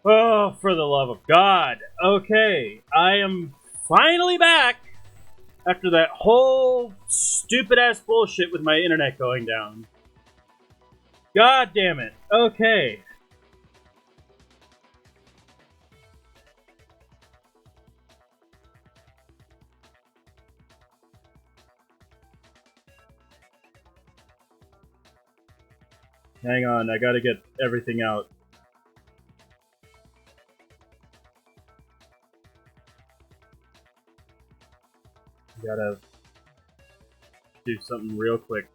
Oh, for the love of God. Okay, I am finally back after that whole stupid ass bullshit with my internet going down. God damn it. Okay. Hang on, I gotta get everything out. Gotta do something real quick.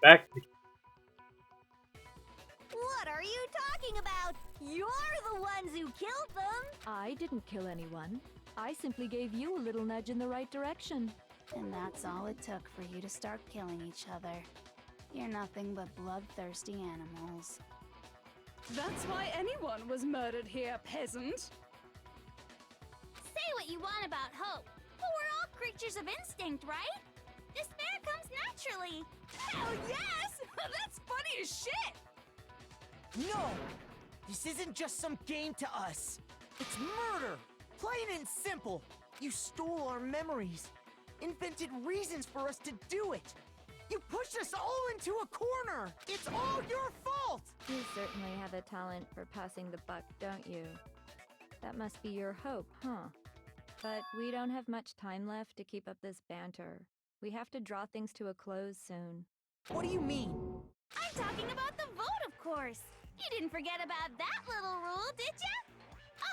Back. What are you talking about? You're the ones who killed them! I didn't kill anyone. I simply gave you a little nudge in the right direction. And that's all it took for you to start killing each other. You're nothing but bloodthirsty animals. That's why anyone was murdered here, peasant. Say what you want about hope, but we're all creatures of instinct, right? Despair comes naturally. Hell yes! That's funny as shit! No! This isn't just some game to us. It's murder! Plain and simple. You stole our memories. Invented reasons for us to do it. You pushed us all into a corner! It's all your fault! You certainly have a talent for passing the buck, don't you? That must be your hope, huh? But we don't have much time left to keep up this banter. We have to draw things to a close soon. What do you mean? I'm talking about the vote, of course. You didn't forget about that little rule, did ya?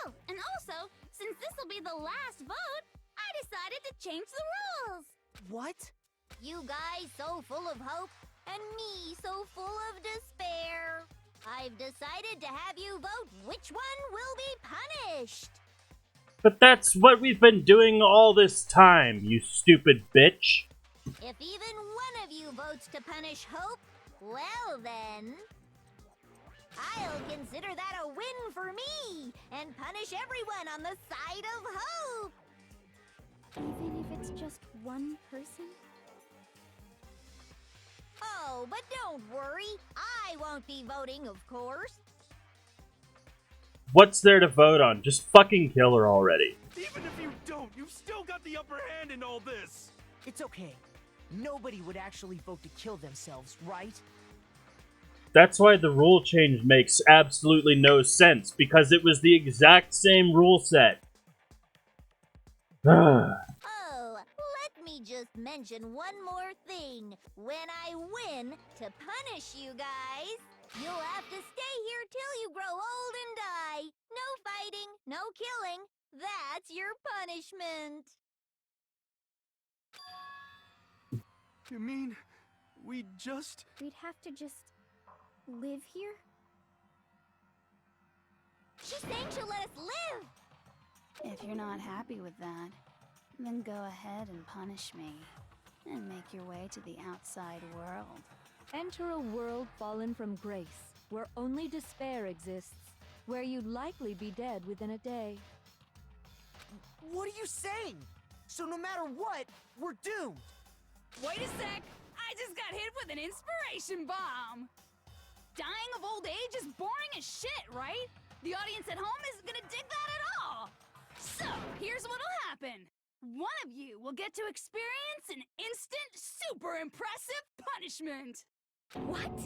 Oh, and also, since this'll be the last vote, I decided to change the rules. What? You guys so full of hope, and me so full of despair. I've decided to have you vote which one will be punished. But that's what we've been doing all this time, you stupid bitch. If even one of you votes to punish Hope, well then, I'll consider that a win for me and punish everyone on the side of Hope. Even if it's just one person? Oh, but don't worry. I won't be voting, of course. What's there to vote on? Just fucking kill her already. Even if you don't, you've still got the upper hand in all this! It's okay. Nobody would actually vote to kill themselves, right? That's why the rule change makes absolutely no sense, because it was the exact same rule set. Oh, let me just mention one more thing. When I win to punish you guys, you'll have to stay here till you grow old and die. No fighting, no killing. That's your punishment. You mean, we'd We'd have to just live here? She's saying she'll let us live. If you're not happy with that, Then go ahead and punish me, and make your way to the outside world. Enter a world fallen from grace, where only despair exists, where you'd likely be dead within a day. What are you saying? So no matter what, we're doomed. Wait a sec! I just got hit with an inspiration bomb! Dying of old age is boring as shit, right? The audience at home isn't gonna dig that at all! So, here's what'll happen. One of you will get to experience an instant, super impressive punishment! What?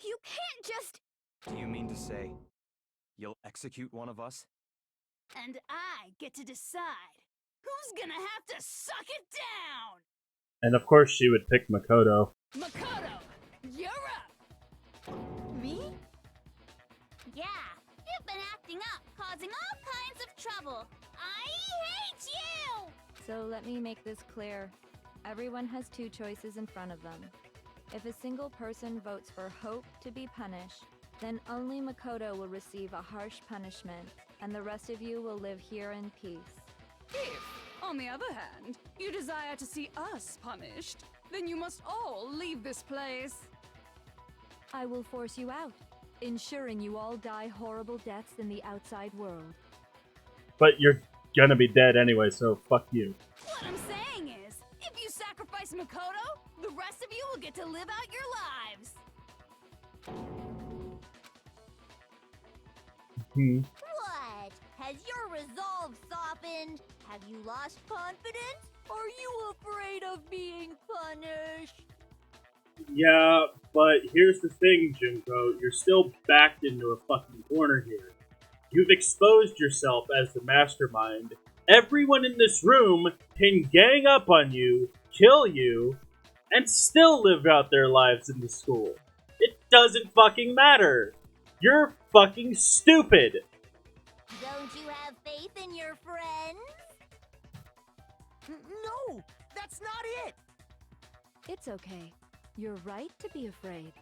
You can't just... Do you mean to say you'll execute one of us? And I get to decide who's gonna have to suck it down! And of course she would pick Makoto. Makoto, you're up! Me? Yeah, you've been acting up, causing all kinds of trouble. I hate you! So let me make this clear. Everyone has two choices in front of them. If a single person votes for Hope to be punished, then only Makoto will receive a harsh punishment, and the rest of you will live here in peace. If, on the other hand, you desire to see us punished, then you must all leave this place. I will force you out, ensuring you all die horrible deaths in the outside world. But you're gonna be dead anyway, so fuck you. What I'm saying is, if you sacrifice Makoto, the rest of you will get to live out your lives. What? Has your resolve softened? Have you lost confidence? Are you afraid of being punished? Yeah, but here's the thing, Junko. You're still backed into a fucking corner here. You've exposed yourself as the mastermind. Everyone in this room can gang up on you, kill you, and still live out their lives in the school. It doesn't fucking matter. You're fucking stupid. Don't you have faith in your friends? No, that's not it. It's okay. You're right to be afraid.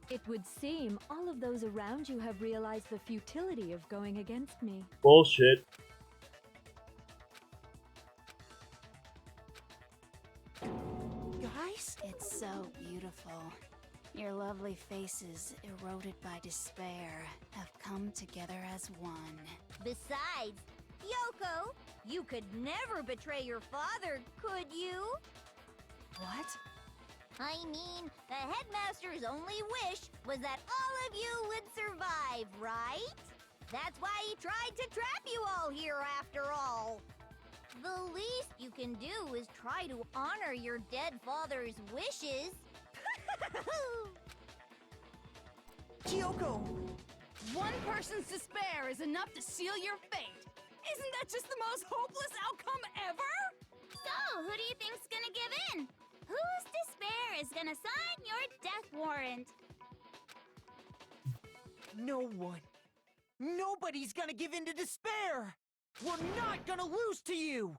It would seem all of those around you have realized the futility of going against me. Bullshit. Guys? It's so beautiful. Your lovely faces, eroded by despair, have come together as one. Besides, Yoko, you could never betray your father, could you? What? I mean, the headmaster's only wish was that all of you would survive, right? That's why he tried to trap you all here after all. The least you can do is try to honor your dead father's wishes. Kyoko! One person's despair is enough to seal your fate. Isn't that just the most hopeless outcome ever? So, who do you think's gonna give in? Whose despair is gonna sign your death warrant? No one. Nobody's gonna give in to despair! We're not gonna lose to you!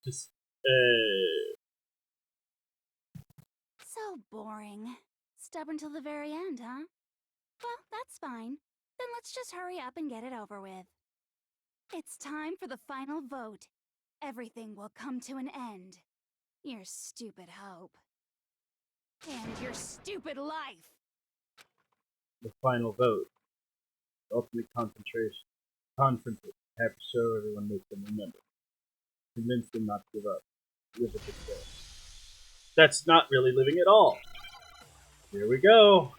Just, So boring. Stubborn till the very end, huh? Well, that's fine. Then let's just hurry up and get it over with. It's time for the final vote. Everything will come to an end. Your stupid hope. And your stupid life. the final vote. The ultimate conferences have to show everyone makes them remember. Convince them not to give up. Live with despair. That's not really living at all. Here we go.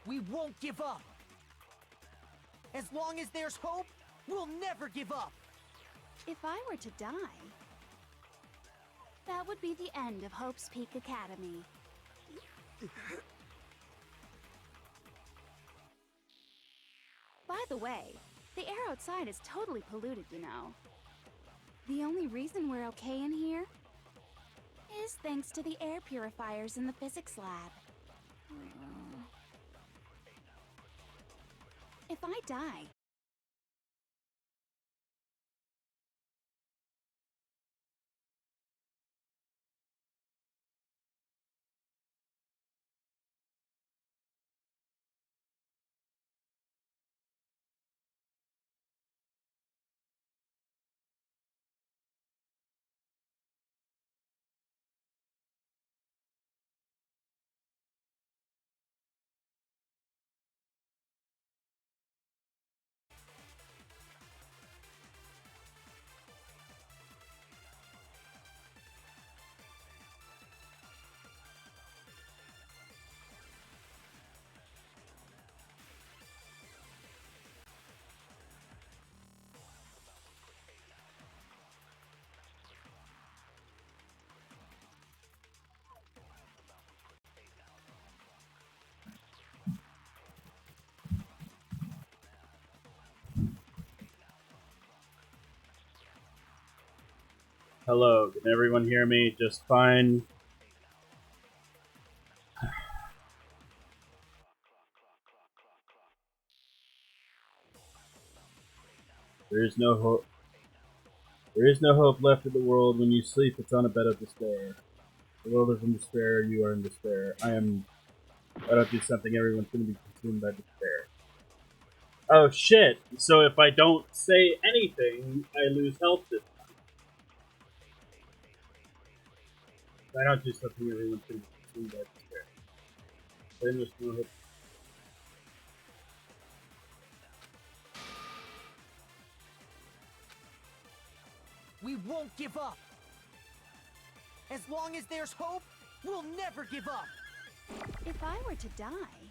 We won't give up! As long as there's hope, we'll never give up! If I were to die, that would be the end of Hope's Peak Academy. By the way, the air outside is totally polluted, you know. The only reason we're okay in here is thanks to the air purifiers in the physics lab. If I die, Hello, can everyone hear me just fine? There is no hope. There is no hope left in the world. When you sleep, it's on a bed of despair. The world is in despair. You are in despair. I don't do something. Everyone's going to be consumed by despair. Oh shit! So if I don't say anything, I lose health this time. If I don't do something, everyone's going to be consumed by despair. Then there's no hope. We won't give up. As long as there's hope, we'll never give up. If I were to die,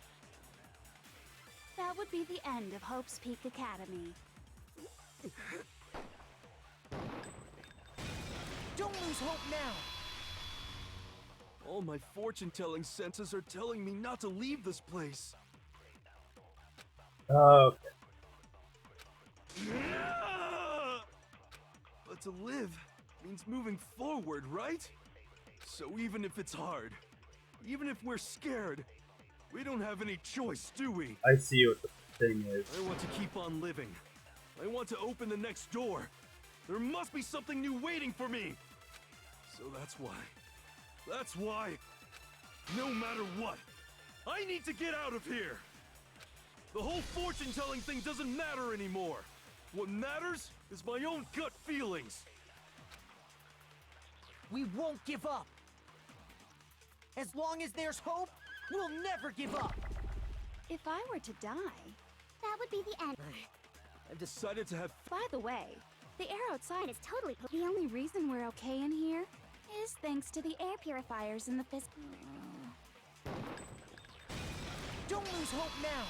that would be the end of Hope's Peak Academy. Don't lose hope now. All my fortune-telling senses are telling me not to leave this place. Okay. But to live means moving forward, right? So even if it's hard, even if we're scared, we don't have any choice, do we? I see what the thing is. I want to keep on living. I want to open the next door. There must be something new waiting for me. So that's why, no matter what, I need to get out of here. The whole fortune-telling thing doesn't matter anymore. What matters is my own gut feelings. We won't give up. As long as there's hope, we'll never give up. If I were to die, That would be the end. I've decided to have... by the way, the air outside is totally the only reason we're okay in here is thanks to the air purifiers in the Don't lose hope now.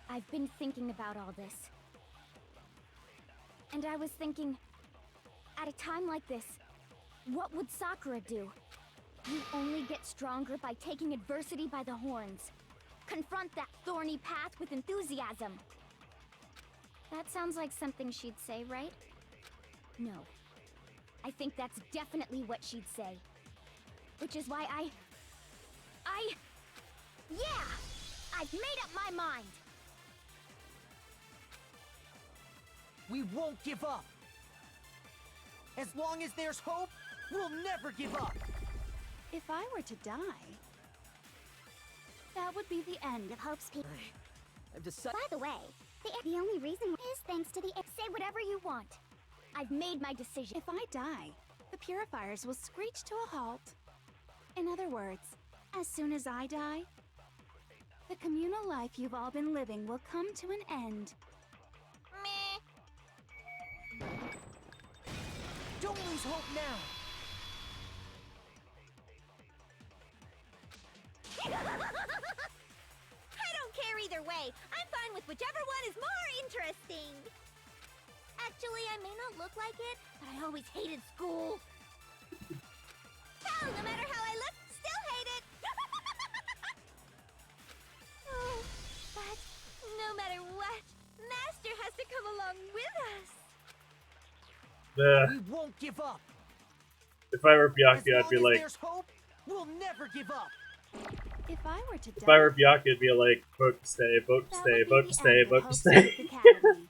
I've been thinking about all this. And I was thinking, at a time like this, what would Sakura do? You only get stronger by taking adversity by the horns. Confront that thorny path with enthusiasm. That sounds like something she'd say, right? No. I think that's definitely what she'd say. Which is why yeah! I've made up my mind! We won't give up. As long as there's hope, we'll never give up. If I were to die, that would be the end of Hope's Peak. I've decided. By the way, the only reason is thanks to the say whatever you want. I've made my decision. If I die, the purifiers will screech to a halt. In other words, as soon as I die, the communal life you've all been living will come to an end. Meh. Don't lose hope now. I don't care either way. I'm fine with whichever one is more interesting. Actually, I may not look like it, but I always hated school. Hell, no matter how I look, still hate it. Oh, but no matter what, Master has to come along with us. We won't give up. If I were As Byakuya, I'd long be as like, there's hope, we'll never give up. If I were to die, if I were Byakuya, I'd be like, vote to stay, vote to that stay, would be vote the to stay, end of vote to Hope's stay. Peak Academy.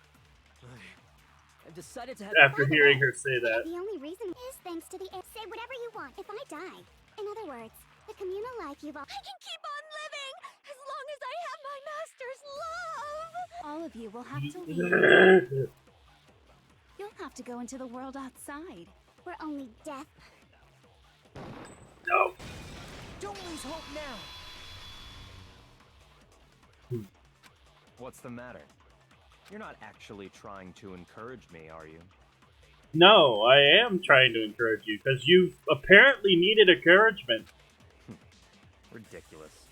I've decided to have. After hearing her say that. The only reason is thanks to the say whatever you want if I die. In other words, the communal life you've all I can keep on living as long as I have my master's love. All of you will have to leave. No. You'll have to go into the world outside. Where only death. Don't lose hope now. What's the matter? You're not actually trying to encourage me, are you? No, I am trying to encourage you, because you apparently needed encouragement. Ridiculous.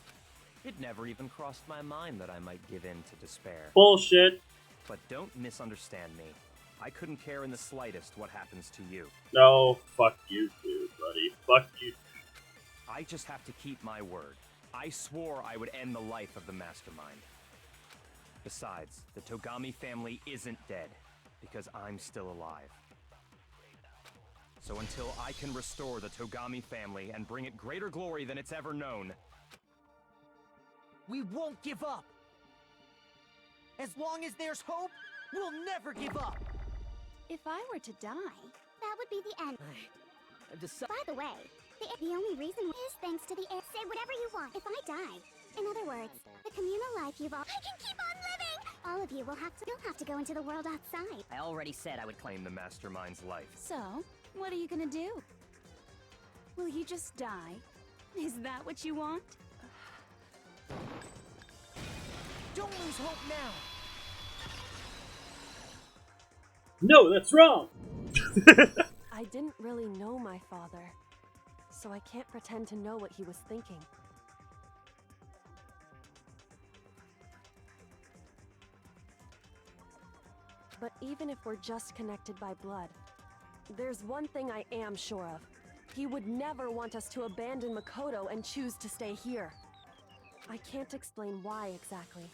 It never even crossed my mind that I might give in to despair. Bullshit. But don't misunderstand me. I couldn't care in the slightest what happens to you. No, fuck you too, buddy. Fuck you. I just have to keep my word. I swore I would end the life of the mastermind. Besides, the Togami family isn't dead. because I'm still alive. So until I can restore the Togami family and bring it greater glory than it's ever known, We won't give up! As long as there's hope, we'll never give up! If I were to die, That would be the end. I've decided. By the way, the only reason is thanks to the air. Say whatever you want if I die. In other words, the communal life you've all. I can keep on living! All of you will have to. You'll have to go into the world outside. I already said I would claim the Mastermind's life. so what are you gonna do? Will you just die? Is that what you want? Don't lose hope now! No, that's wrong! I didn't really know my father, so I can't pretend to know what he was thinking. But even if we're just connected by blood, there's one thing I am sure of. He would never want us to abandon Makoto and choose to stay here. I can't explain why exactly.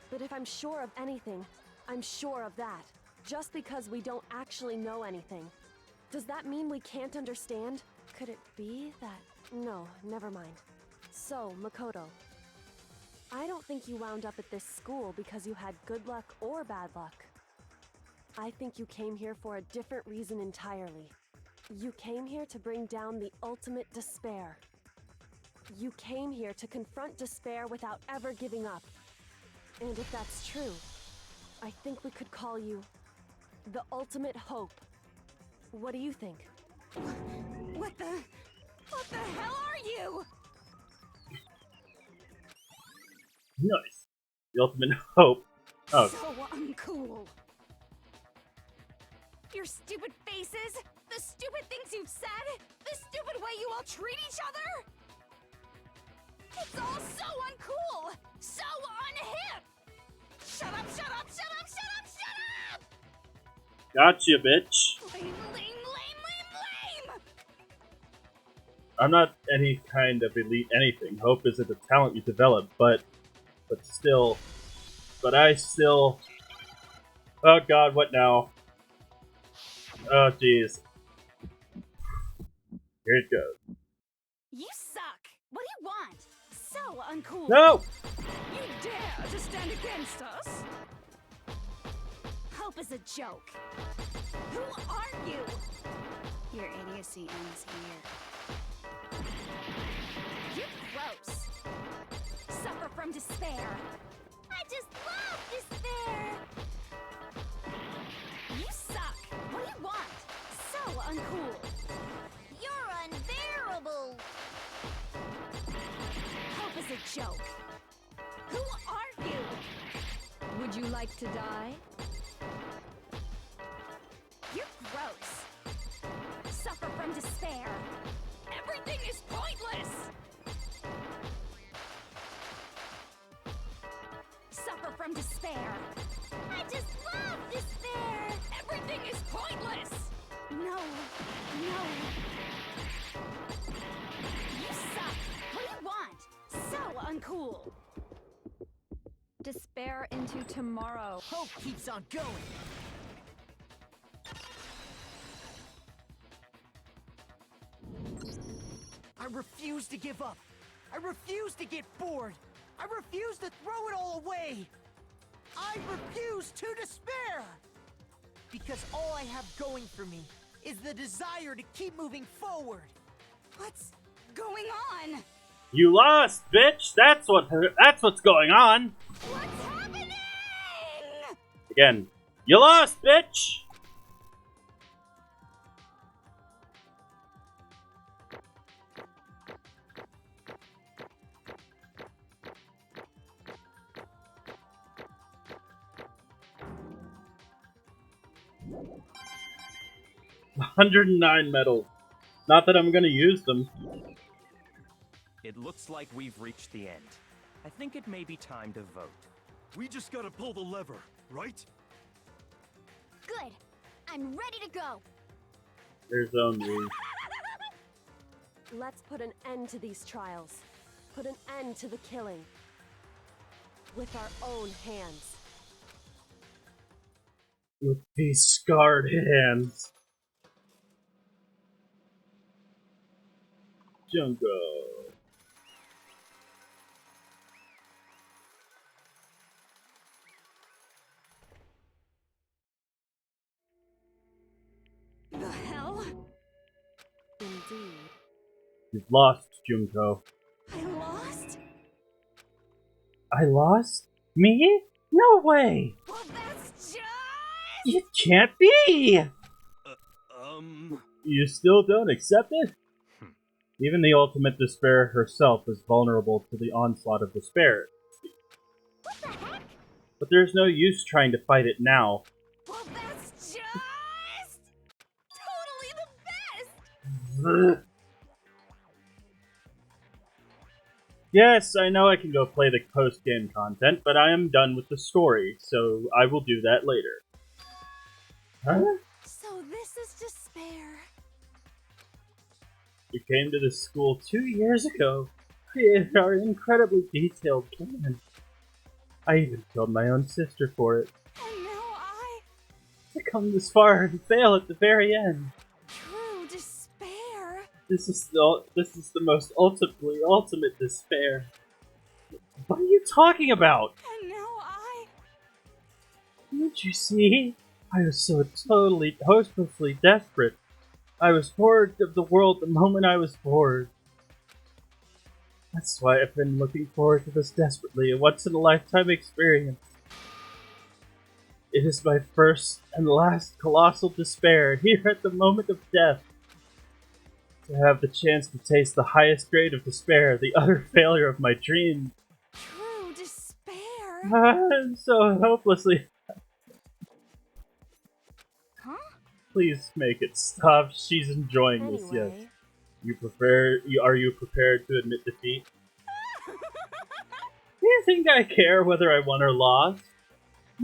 But if I'm sure of anything, I'm sure of that. Just because we don't actually know anything. Does that mean we can't understand? Could it be that... No, never mind. So, Makoto, I don't think you wound up at this school because you had good luck or bad luck. I think you came here for a different reason entirely. You came here to bring down the ultimate despair. You came here to confront despair without ever giving up. And if that's true, I think we could call you the ultimate hope. What do you think? What the hell are you? Nice. The ultimate hope. Oh, So uncool. Your stupid faces, the stupid things you've said, the stupid way you all treat each other. It's all so uncool, so unhip. Shut up, shut up, shut up, shut up, shut up! gotcha, bitch. Lame, lame, lame, lame, lame! I'm not any kind of elite anything. Hope isn't a talent you develop, but still. But I still. Oh god, what now? Oh jeez. Here it goes. You suck! What do you want? So uncool! No! You dare to stand against us? Hope is a joke. Who are you? Your idiocy ends here. You're gross. Suffer from despair. I just love despair. You suck. What do you want? So uncool. You're unbearable. Hope is a joke. Who are you? Would you like to die? You're gross. Suffer from despair. Everything is pointless. Suffer from despair. I just love despair. Everything is pointless. No, no. You suck. What do you want? So uncool. Despair into tomorrow. Hope keeps on going! I refuse to give up! I refuse to get bored! I refuse to throw it all away! I refuse to despair! Because all I have going for me is the desire to keep moving forward! What's going on? You lost, bitch! That's what's going on! What's happening? Again, you lost, bitch! $109 medals. Not that I'm gonna use them. It looks like we've reached the end. I think it may be time to vote. We just gotta pull the lever, right? Good. I'm ready to go. There's only... Let's put an end to these trials. Put an end to the killing. With our own hands. with these scarred hands. Junko. The hell? Indeed. You've lost, Junko. I lost? I lost? Me? No way! Well, that's just... It can't be! Um... You still don't accept it? Even the ultimate despair herself is vulnerable to the onslaught of despair. What the heck? But there's no use trying to fight it now. Well, that's just... totally the best! Yes, I know I can go play the post-game content, but I am done with the story, so I will do that later. Huh? So this is despair. You came to this school 2 years ago, created our incredibly detailed plan. I even killed my own sister for it. And now I... To come this far and fail at the very end. True despair. This is the most ultimate despair. What are you talking about? And now I... Didn't you see? I was so totally, hopelessly desperate. I was bored of the world the moment I was bored. That's why I've been looking forward to this desperately, a once-in-a-lifetime experience. It is my first and last colossal despair, here at the moment of death. To have the chance to taste the highest grade of despair, the utter failure of my dreams. True despair. I'm so hopelessly... Huh? Please make it stop. She's enjoying this, yes. Anyway, Are you prepared to admit defeat? Do you think I care whether I won or lost?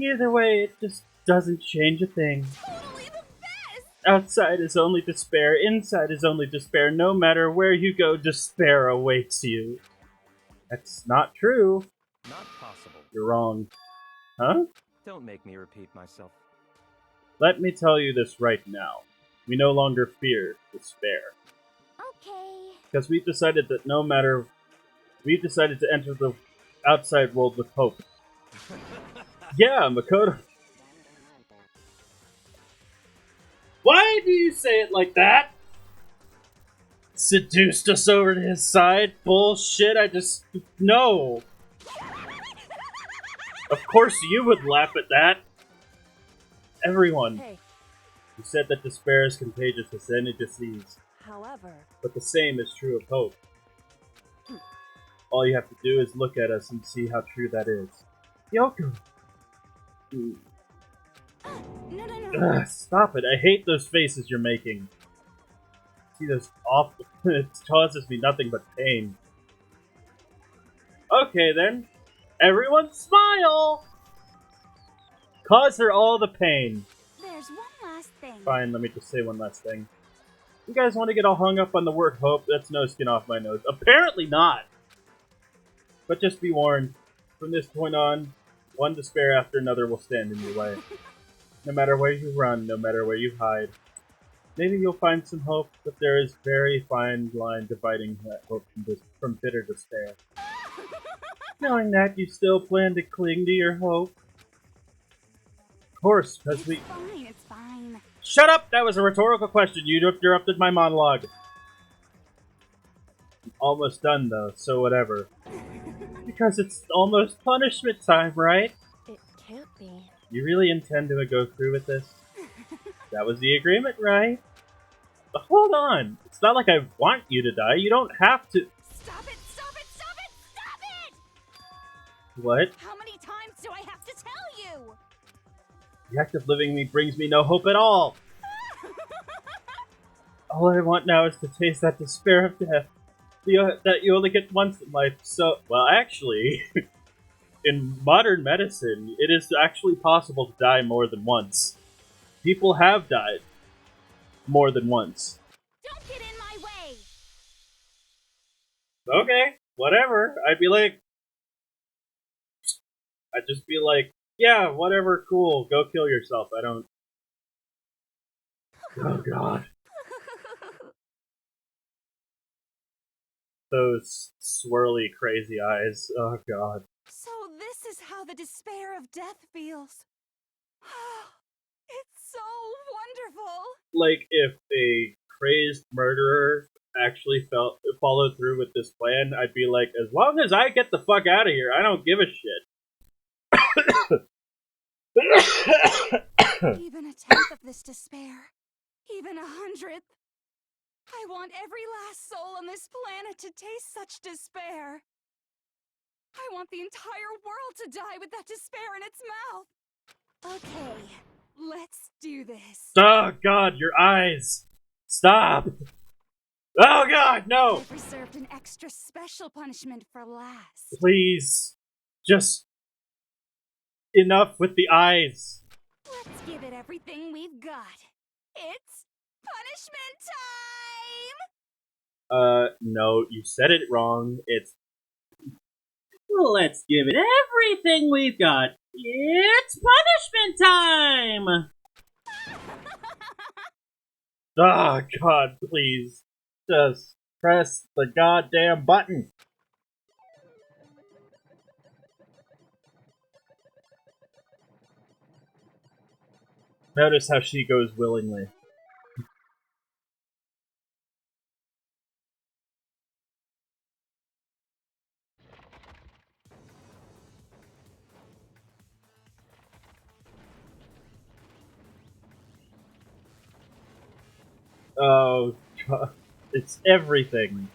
Either way, it just doesn't change a thing. Totally the best! Outside is only despair, inside is only despair. No matter where you go, despair awaits you. That's not true. Not possible. You're wrong. Huh? Don't make me repeat myself. Let me tell you this right now. We no longer fear despair. Okay. Because we've decided to enter the outside world with hope. Yeah, Makoto. Why do you say it like that? Seduced us over to his side? Bullshit, no. Of course you would laugh at that. Everyone. hey, You said that despair is contagious as any disease. however, But the same is true of hope. All you have to do is look at us and see how true that is. Yoko! No. Ugh, stop it, I hate those faces you're making. See those awful... it causes me nothing but pain. Okay then. Everyone smile! Cause her all the pain. There's one last thing. Fine, let me just say one last thing. You guys want to get all hung up on the word hope? That's no skin off my nose. Apparently not! But just be warned, from this point on, one despair after another will stand in your way. No matter where you run, no matter where you hide. Maybe you'll find some hope, but there is very fine line dividing that hope from bitter despair. Knowing that, you still plan to cling to your hope? Of course, because we... It's fine. Shut up! That was a rhetorical question. You interrupted my monologue. I'm almost done, though, so whatever. Because it's almost punishment time, right? it can't be. You really intend to go through with this? That was the agreement, right? But hold on. It's not like I want you to die. You don't have to... Stop it! Stop it! Stop it! Stop it! What? How many times do I have to tell you? The act of living me brings me no hope at all. All I want now is to taste that despair of death. That you only get once in life. So, well, actually, in modern medicine, it is actually possible to die more than once. People have died more than once. Don't get in my way! Okay, whatever. I'd just be like, Yeah, whatever, cool. Go kill yourself. I don't... Oh, God. Those swirly, crazy eyes. Oh, God. So this is how the despair of death feels. It's so wonderful. Like, if a crazed murderer actually followed through with this plan, I'd be like, as long as I get the fuck out of here, I don't give a shit. Even a tenth of this despair, even 100th. I want every last soul on this planet to taste such despair. I want the entire world to die with that despair in its mouth. Okay, let's do this. Oh, God, your eyes. Stop. Oh, God, no. I've reserved an extra special punishment for last. Please. Just... enough with the eyes. Let's give it everything we've got. It's punishment time! No, you said it wrong. It's... Let's give it everything we've got. It's punishment time! Oh, God, please. Just press the goddamn button. Notice how she goes willingly. Oh, God. It's everything.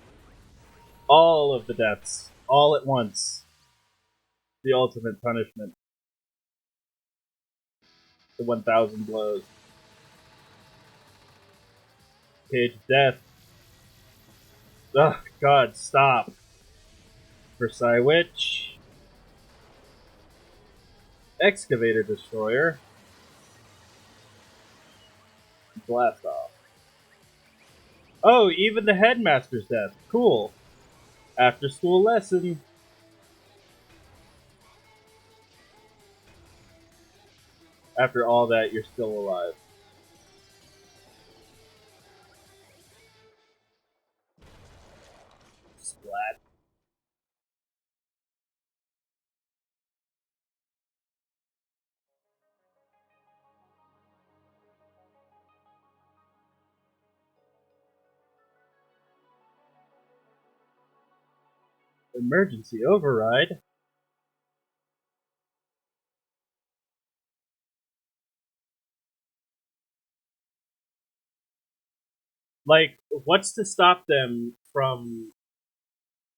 All of the deaths. All at once. The ultimate punishment. The 1,000 blows. Cage of death. Oh, God, stop. Versailles Witch. Excavator Destroyer. Blast off. Oh, even the headmaster's death. Cool. After school lesson. After all that, you're still alive. Splat. Emergency override? Like, what's to stop them from,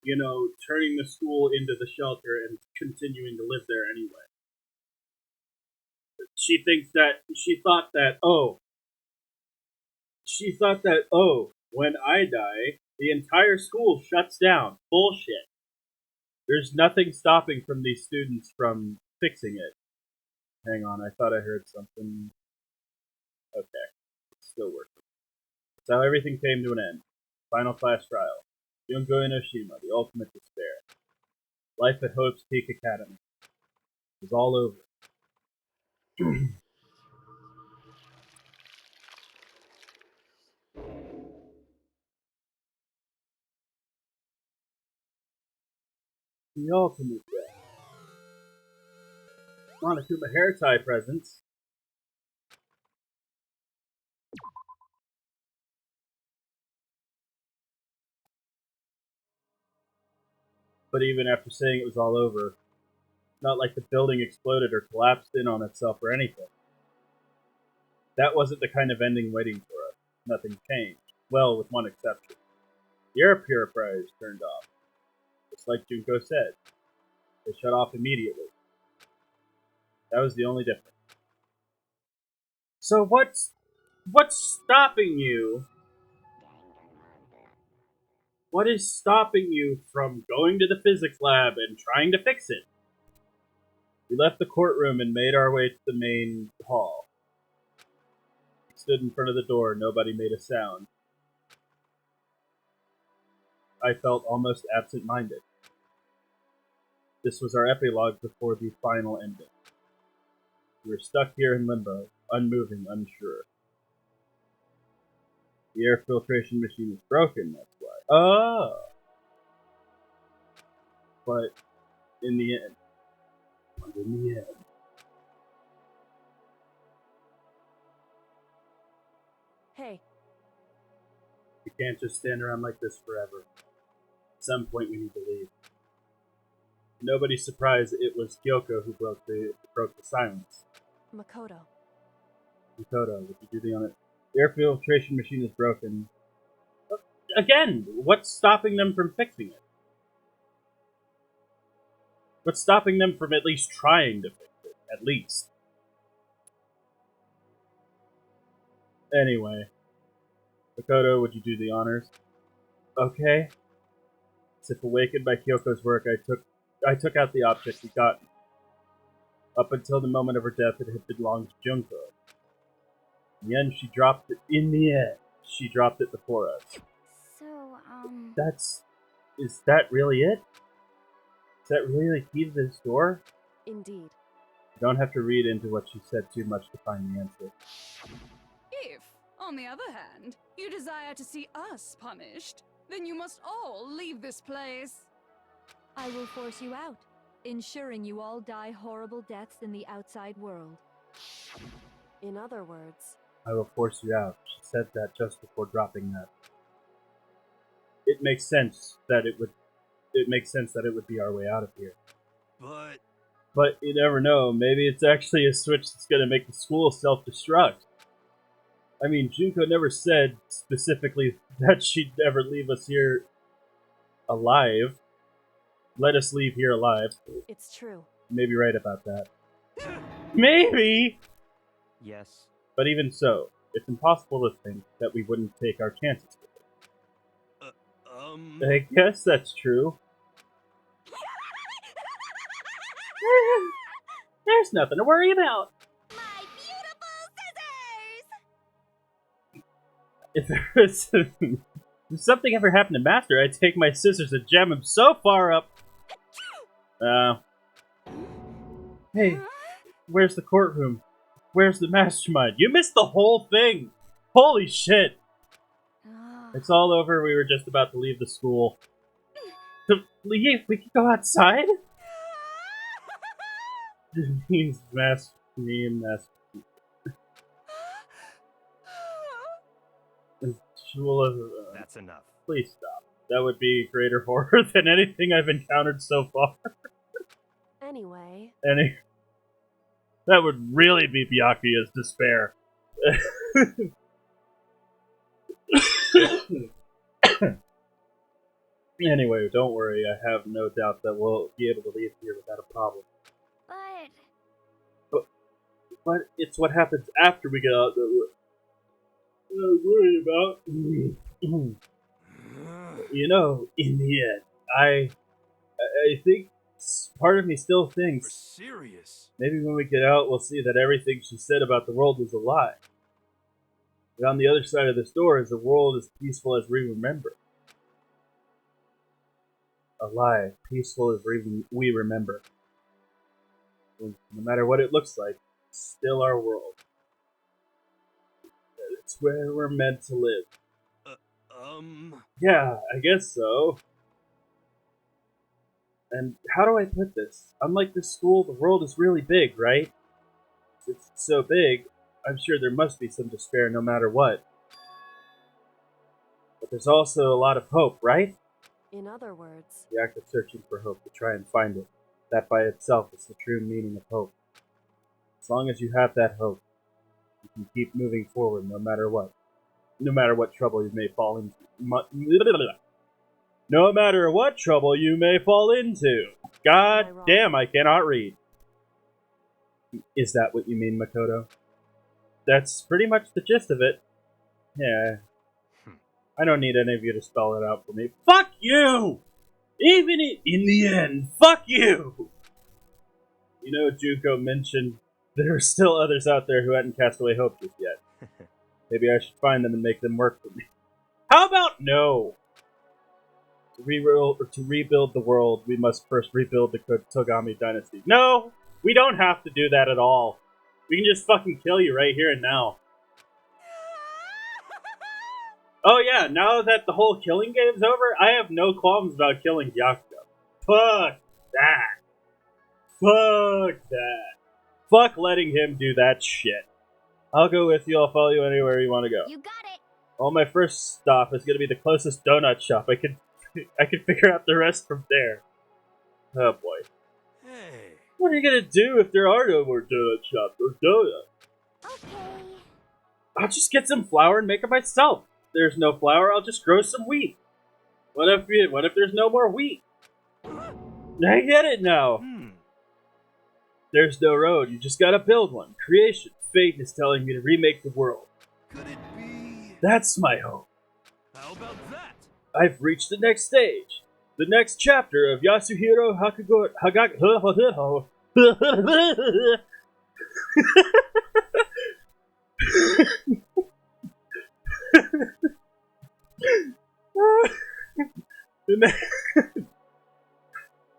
you know, turning the school into the shelter and continuing to live there anyway? She thought that, when I die, the entire school shuts down. Bullshit. There's nothing stopping from these students from fixing it. Hang on, I thought I heard something. Okay, it's still working. That's how everything came to an end. Final class trial. Junko Inoshima, the ultimate despair. Life at Hope's Peak Academy. It was all over. The ultimate death. Monokuma hair tie presents. But even after saying it was all over, not like the building exploded or collapsed in on itself or anything. That wasn't the kind of ending waiting for us. Nothing changed. Well, with one exception. The air purifiers turned off. Just like Junko said. They shut off immediately. That was the only difference. So what's stopping you? What is stopping you from going to the physics lab and trying to fix it? We left the courtroom and made our way to the main hall. We stood in front of the door. Nobody made a sound. I felt almost absent-minded. This was our epilogue before the final ending. We're stuck here in limbo, unmoving, unsure. The air filtration machine is broken, that's why. Oh! But in the end, Hey, we can't just stand around like this forever. At some point we need to leave. Nobody's surprised it was Kyoko who broke the silence. Makoto. Makoto, would you do the honor? The air filtration machine is broken. Again, what's stopping them from fixing it? What's stopping them from at least trying to fix it? At least. Anyway. Makoto, would you do the honors? Okay. As if awakened by Kyoko's work, I took out the object we got. Up until the moment of her death, it had belonged to Junko. In the end, she dropped it before us. So, Is that really it? Is that really the key to this door? Indeed. You don't have to read into what she said too much to find the answer. If, on the other hand, you desire to see us punished, then you must all leave this place. I will force you out, ensuring you all die horrible deaths in the outside world. In other words, I will force you out. She said that just before dropping that. It makes sense that it would be our way out of here. But you never know, maybe it's actually a switch that's gonna make the school self-destruct. I mean, Junko never said specifically that she'd ever leave us here alive. Let us leave here alive. it's true. Maybe right about that. Maybe! Yes. But even so, it's impossible to think that we wouldn't take our chances with it. I guess that's true. There's nothing to worry about. My beautiful scissors! If there was, if something ever happened to Master, I'd take my scissors and jam him so far up. Hey, where's the courtroom? Where's the mastermind? You missed the whole thing! Holy shit! It's all over. We were just about to leave the school. To leave? We can go outside? Me and Master. That's enough. Please stop. That would be greater horror than anything I've encountered so far. Anyway, that would really be Byakuya's despair. Anyway, don't worry. I have no doubt that we'll be able to leave here without a problem. But it's what happens after we get out that we're worried about. You know, in the end, I think part of me still thinks serious. maybe when we get out, we'll see that everything she said about the world was a lie. But on the other side of this door is a world as peaceful as we remember. A lie, peaceful as we remember. No matter what it looks like, it's still our world. It's where we're meant to live. Yeah, I guess so. And how do I put this? Unlike this school, the world is really big, right? It's so big, I'm sure there must be some despair no matter what. But there's also a lot of hope, right? in other words, The act of searching for hope to try and find it. That by itself is the true meaning of hope. As long as you have that hope, you can keep moving forward no matter what. No matter what trouble you may fall into. No matter what trouble you may fall into. God damn, I cannot read. Is that what you mean, Makoto? That's pretty much the gist of it. Yeah. I don't need any of you to spell it out for me. Fuck you! Even in the end, fuck you! You know, Junko mentioned there are still others out there who hadn't cast away hope just yet. Maybe I should find them and make them work for me. How about no? To rebuild the world, we must first rebuild the Togami dynasty. No! We don't have to do that at all. We can just fucking kill you right here and now. Oh yeah, now that the whole killing game's over, I have no qualms about killing Yakuza. Fuck that. Fuck that. Fuck letting him do that shit. I'll go with you, I'll follow you anywhere you want to go. You got it. Well, my first stop is gonna be the closest donut shop. I can figure out the rest from there. Oh boy. Hey. What are you gonna do if there are no more donut shops or donuts? Okay. I'll just get some flour and make it myself. If there's no flour, I'll just grow some wheat. What if there's no more wheat? I get it now. There's no road, you just gotta build one. Creation. Fate is telling me to remake the world. Could it be? That's my hope. How about that? I've reached the next stage. The next chapter of Yasuhiro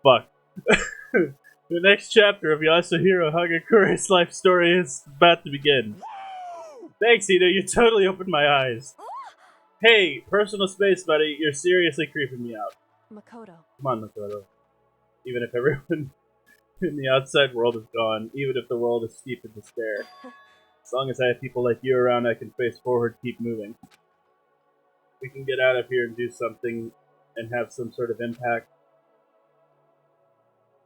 Fuck. The next chapter of Yasuhiro Hagakure's life story is about to begin. Thanks, Ida. You totally opened my eyes. Hey, personal space, buddy. You're seriously creeping me out. Makoto. Come on, Makoto. Even if everyone in the outside world is gone, even if the world is steeped in despair, as long as I have people like you around, I can face forward, keep moving. We can get out of here and do something and have some sort of impact.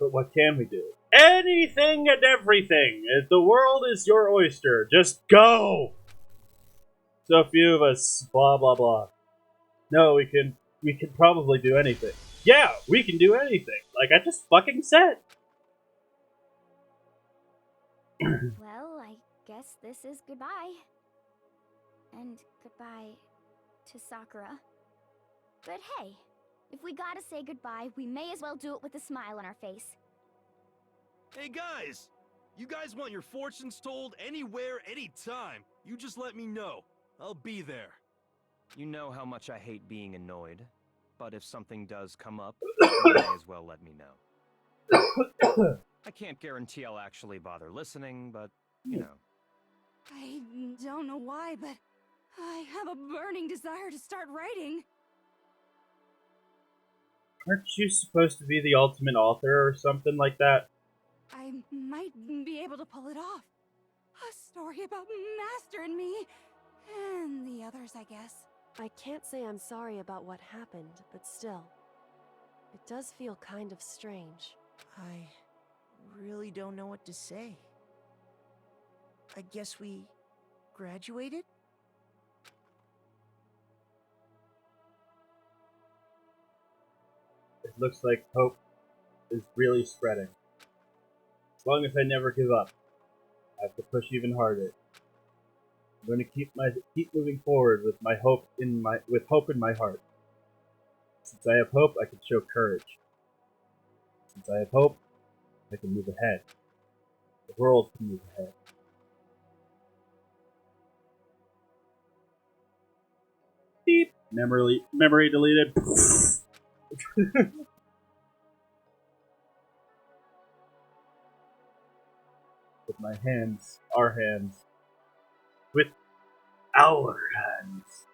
But what can we do? Anything and everything! The world is your oyster. Just go! So few of us, blah blah blah. No, we can probably do anything. Yeah, we can do anything. Like I just fucking said. Well, I guess this is goodbye. And goodbye to Sakura. But hey, if we gotta say goodbye, we may as well do it with a smile on our face. Hey guys! You guys want your fortunes told anywhere, anytime. You just let me know. I'll be there. You know how much I hate being annoyed, but if something does come up, you may as well let me know. I can't guarantee I'll actually bother listening, but, you know. I don't know why, but I have a burning desire to start writing. Aren't you supposed to be the ultimate author or something like that? I might be able to pull it off. A story about Master and me, and the others, I guess. I can't say I'm sorry about what happened, but still. It does feel kind of strange. I really don't know what to say. I guess we graduated? It looks like hope is really spreading. As long as I never give up, I have to push even harder. I'm going to keep moving forward with hope in my heart. Since I have hope, I can show courage. Since I have hope, I can move ahead. The world can move ahead. Beep. Memory deleted. With my hands, our hands. With our hands.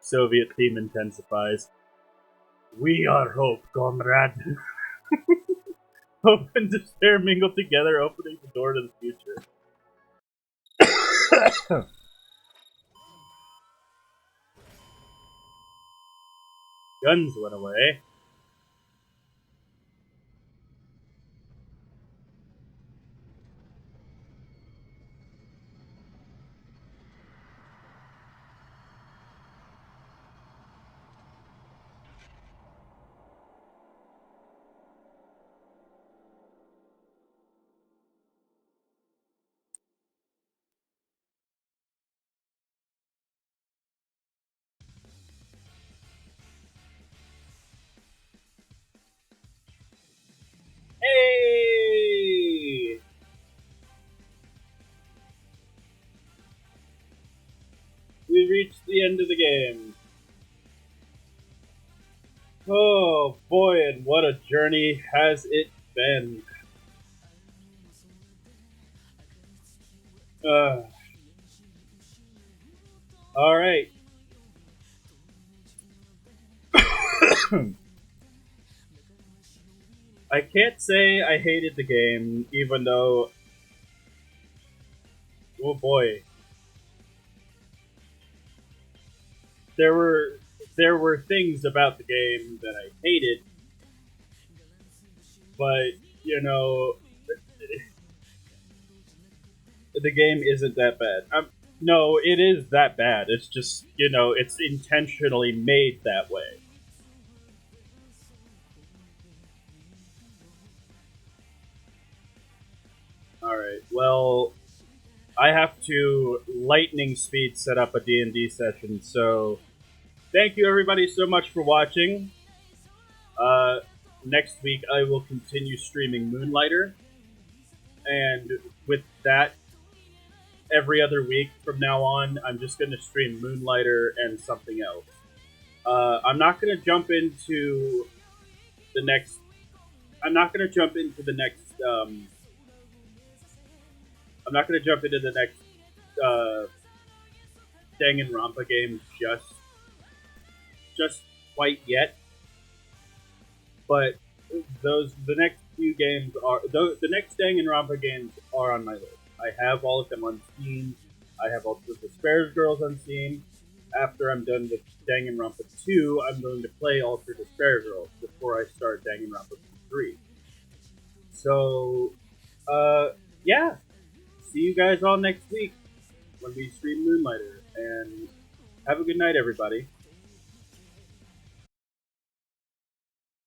Soviet theme intensifies. We are hope, comrade. Hope and despair mingle together, opening the door to the future. Guns went away. Hey! We reached the end of the game. Oh boy, and what a journey has it been. All right. I can't say I hated the game, even though, oh boy, there were things about the game that I hated, but you know, the game isn't that bad. No, it is that bad. It's just, it's intentionally made that way. Alright, well, I have to lightning speed set up a D&D session, so thank you everybody so much for watching. Next week I will continue streaming Moonlighter, and with that, every other week from now on, I'm just going to stream Moonlighter and something else. I'm not going to jump into the next. I'm not going to jump into the next. I'm not going to jump into the next Danganronpa game just quite yet. But the next few games are the next Danganronpa games are on my list. I have all of them on Steam. I have all of the Spares Girls on Steam. After I'm done with Danganronpa 2, I'm going to play Alter Despair Girls before I start Danganronpa 3. So, yeah. See you guys all next week when we stream Moonlighter. And have a good night, everybody.